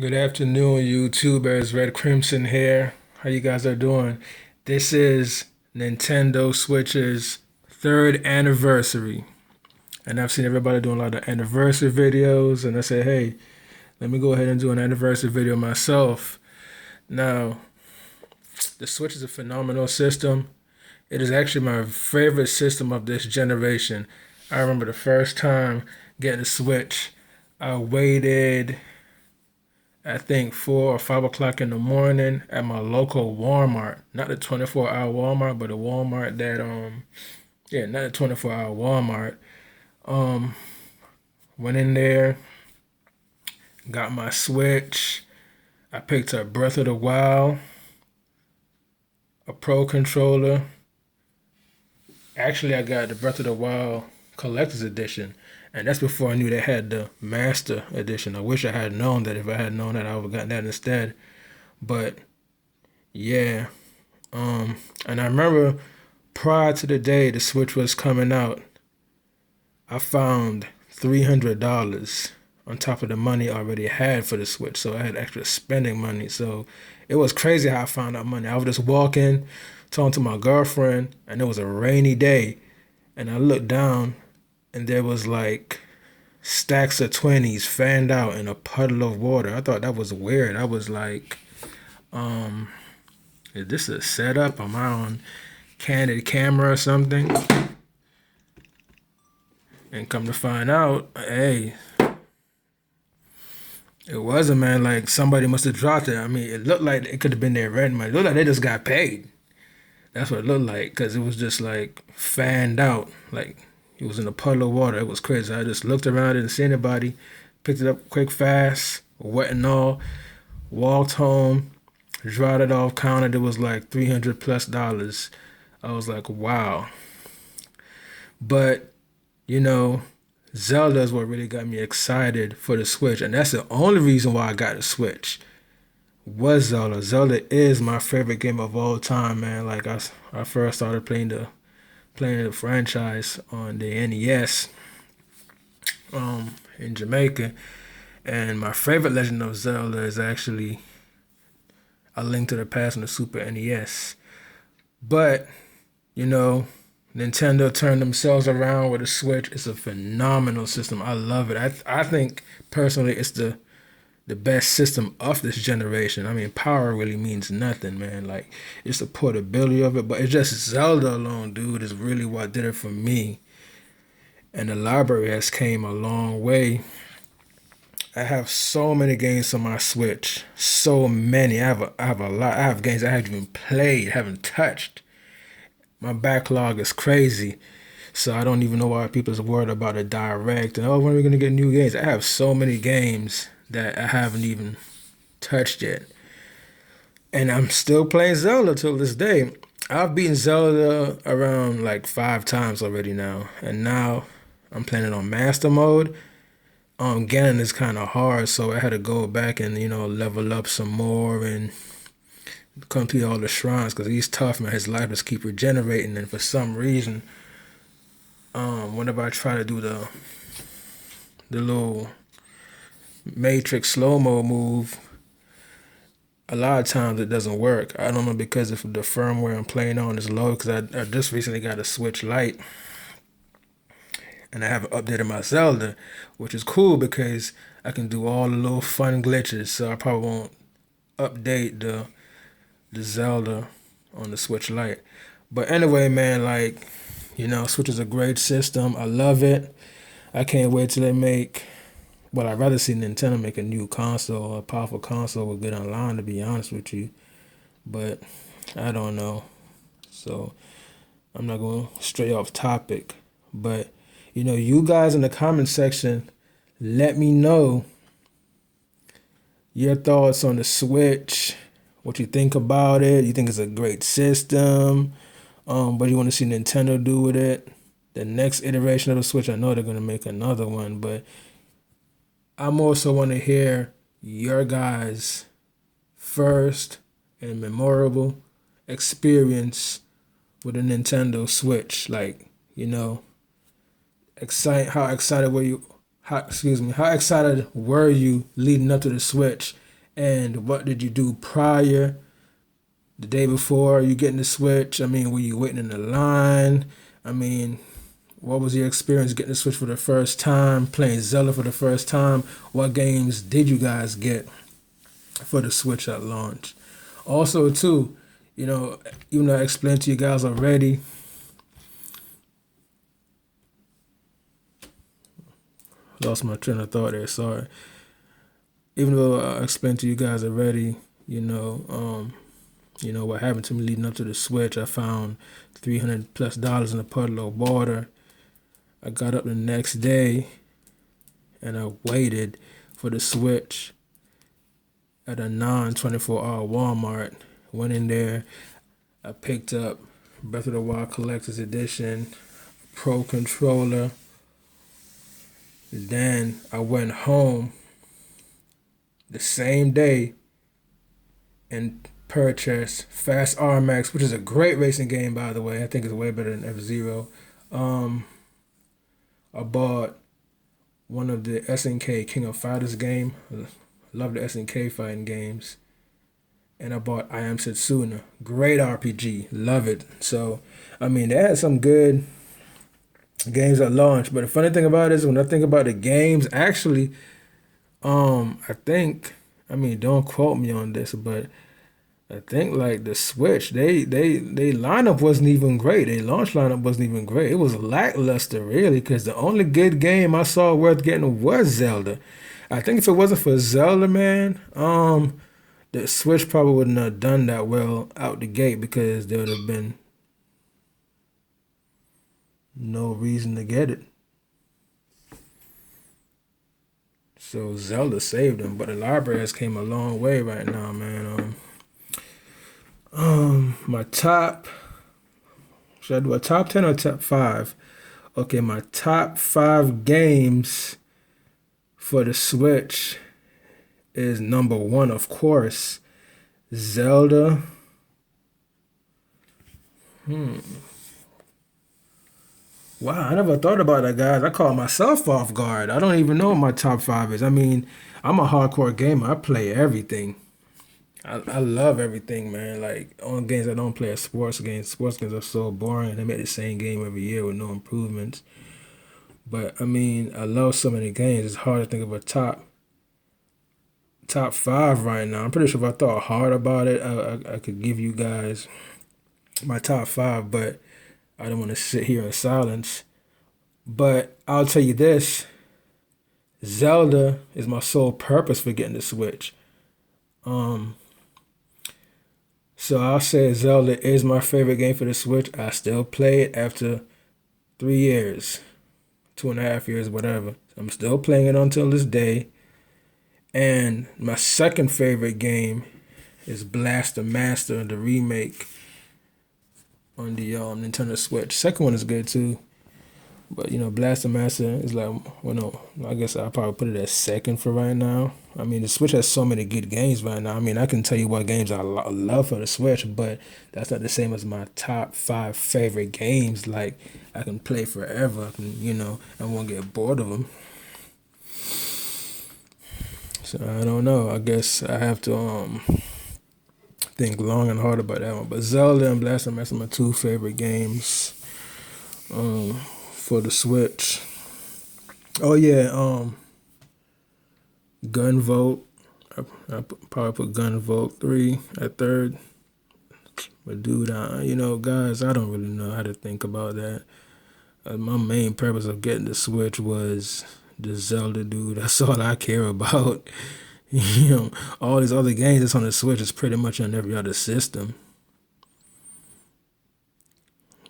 Good afternoon, YouTubers. Red Crimson here. How you guys are doing? This is Nintendo Switch's third anniversary, and I've seen everybody doing a lot of anniversary videos, and I said, hey, let me go ahead and do an anniversary video myself. Now, the Switch is a phenomenal system. It is actually my favorite system of this generation. I remember the first time getting a Switch. I waited I think 4 or 5 o'clock in the morning at my local Walmart. Not the 24-hour Walmart, but a Walmart that not the 24-hour Walmart. Um Went in there, got my Switch. I picked up Breath of the Wild, a Pro controller. Actually, I got the Breath of the Wild Collector's Edition, and that's before I knew they had the Master Edition. I wish I had known that. If I had known that, I would have gotten that instead. But yeah, and I remember prior to the day the Switch was coming out, I found $300 on top of the money I already had for the Switch. So I had extra spending money. So it was crazy how I found that money. I was just walking, talking to my girlfriend, and it was a rainy day. And I looked down, and there was like stacks of 20s fanned out in a puddle of water. I thought that was weird. I was like, um, is this a setup? Am I on candid camera or something? And come to find out, hey, it wasn't, man. Like somebody must have dropped it. I mean, it looked like it could have been their rent money. It looked like they just got paid. That's what it looked like, because it was just like fanned out. Like it was in a puddle of water. It was crazy. I just looked around, didn't see anybody, picked it up quick, fast, wet and all, walked home, dried it off, counted. It was like $300 plus. I was like, wow. But, you know, Zelda is what really got me excited for the Switch. And that's the only reason why I got the Switch was Zelda. Zelda is my favorite game of all time, man. Like I first started playing the franchise on the NES in Jamaica. And my favorite Legend of Zelda is actually A Link to the Past on the Super NES. But, you know, Nintendo turned themselves around with the Switch. It's a phenomenal system. I love it. I think personally it's the best system of this generation. I mean, power really means nothing, man. Like, it's the portability of it, but it's just Zelda alone, dude, is really what did it for me. And the library has came a long way. I have so many games on my Switch. So many. I have a lot. I have games I haven't even played, haven't touched. My backlog is crazy. So I don't even know why people are worried about a direct and, oh, when are we gonna get new games? I have so many games that I haven't even touched yet. And I'm still playing Zelda till this day. I've beaten Zelda around like 5 times already now. And now I'm playing it on master mode. Ganon is kind of hard, so I had to go back and, level up some more and complete all the shrines because he's tough, man. His life just keep regenerating, and for some reason, whenever I try to do the little Matrix slow mo move, a lot of times it doesn't work. I don't know because if the firmware I'm playing on is low, because I just recently got a Switch Lite and I haven't updated my Zelda, which is cool because I can do all the little fun glitches. So I probably won't update the Zelda on the Switch Lite. But anyway, man, like, Switch is a great system. I love it. I can't wait till they make. Well, I'd rather see Nintendo make a new console, a powerful console with good online, to be honest with you. But I don't know. So I'm not going straight off topic. But, you guys in the comment section, let me know your thoughts on the Switch, what you think about it. You think it's a great system? What do you want to see Nintendo do with it? The next iteration of the Switch, I know they're going to make another one, but I'm also want to hear your guys' first and memorable experience with a Nintendo Switch. Like, how excited were you? How excited were you leading up to the Switch? And what did you do prior, the day before you getting the Switch? I mean, were you waiting in the line? I mean, what was your experience getting the Switch for the first time, playing Zelda for the first time? What games did you guys get for the Switch at launch? Also, too, you know, even though I explained to you guys already, lost my train of thought there. Sorry. Even though I explained to you guys already, what happened to me leading up to the Switch. I found $300+ in a puddle of water. I got up the next day and I waited for the Switch at a non-24-hour Walmart. Went in there. I picked up Breath of the Wild Collector's Edition, Pro Controller. Then I went home the same day and purchased Fast RMX, which is a great racing game, by the way. I think it's way better than F-Zero. I bought one of the SNK King of Fighters game. I love the SNK fighting games. And I bought I Am Setsuna. Great RPG. Love it. So, I mean, they had some good games at launch. But the funny thing about it is when I think about the games, actually, I think, I mean, don't quote me on this, but I think like the Switch, they lineup wasn't even great. Their launch lineup wasn't even great. It was lackluster really, because the only good game I saw worth getting was Zelda. I think if it wasn't for Zelda, man, the Switch probably wouldn't have done that well out the gate because there would have been no reason to get it. So Zelda saved them, but the library has came a long way right now, man. My top. Should I do a top 10 or top five? Okay, my top five games for the Switch is number one, of course, Zelda. Wow, I never thought about that, guys. I caught myself off guard. I don't even know what my top five is. I mean, I'm a hardcore gamer. I play everything. I love everything, man. Like, only games I don't play are sports games. Sports games are so boring. They make the same game every year with no improvements. But I mean, I love so many games. It's hard to think of a top five right now. I'm pretty sure if I thought hard about it, I could give you guys my top five, but I don't want to sit here in silence. But I'll tell you this: Zelda is my sole purpose for getting the Switch. Um, so I'll say Zelda is my favorite game for the Switch. I still play it after 3 years, 2.5 years, whatever. I'm still playing it until this day. And my second favorite game is Blaster Master, the remake on the Nintendo Switch. Second one is good too. But Blaster Master is like, well, no, I guess I'll probably put it as second for right now. I mean, the Switch has so many good games right now. I mean, I can tell you what games I love for the Switch, but that's not the same as my top five favorite games. Like, I can play forever, I won't get bored of them. So I don't know. I guess I have to think long and hard about that one. But Zelda and Blaster Master are my two favorite games for the Switch. Oh yeah, Gunvolt. I probably put Gunvolt 3 at third. But dude, guys, I don't really know how to think about that. My main purpose of getting the Switch was the Zelda, dude. That's all I care about. All these other games that's on the Switch is pretty much on every other system.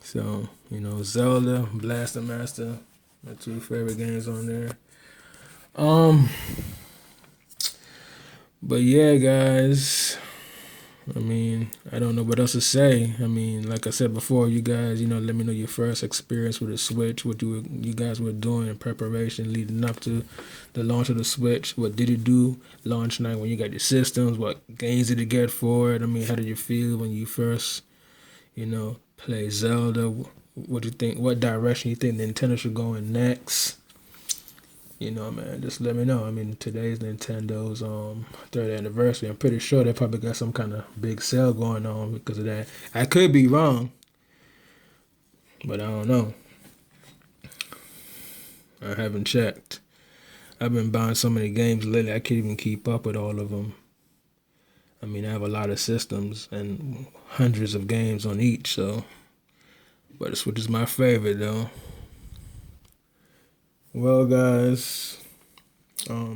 So, Zelda, Blaster Master, my two favorite games on there. But yeah, guys. I mean, I don't know what else to say. I mean, like I said before, you guys, let me know your first experience with the Switch, what you guys were doing in preparation leading up to the launch of the Switch. What did you do launch night when you got your systems? What games did you get for it? I mean, how did you feel when you first, play Zelda? What do you think? What direction you think Nintendo should go in next? you know, man, just let me know. I mean, today's Nintendo's third anniversary. I'm pretty sure they probably got some kind of big sale going on because of that. I could be wrong, but I don't know. I haven't checked. I've been buying so many games lately, I can't even keep up with all of them. I mean, I have a lot of systems and hundreds of games on each, so. But the Switch is my favorite, though. Well, guys,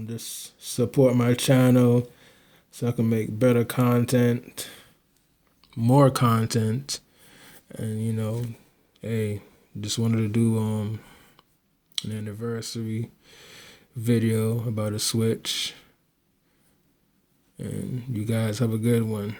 just support my channel so I can make better content, more content, and hey, just wanted to do an anniversary video about a Switch. And you guys have a good one.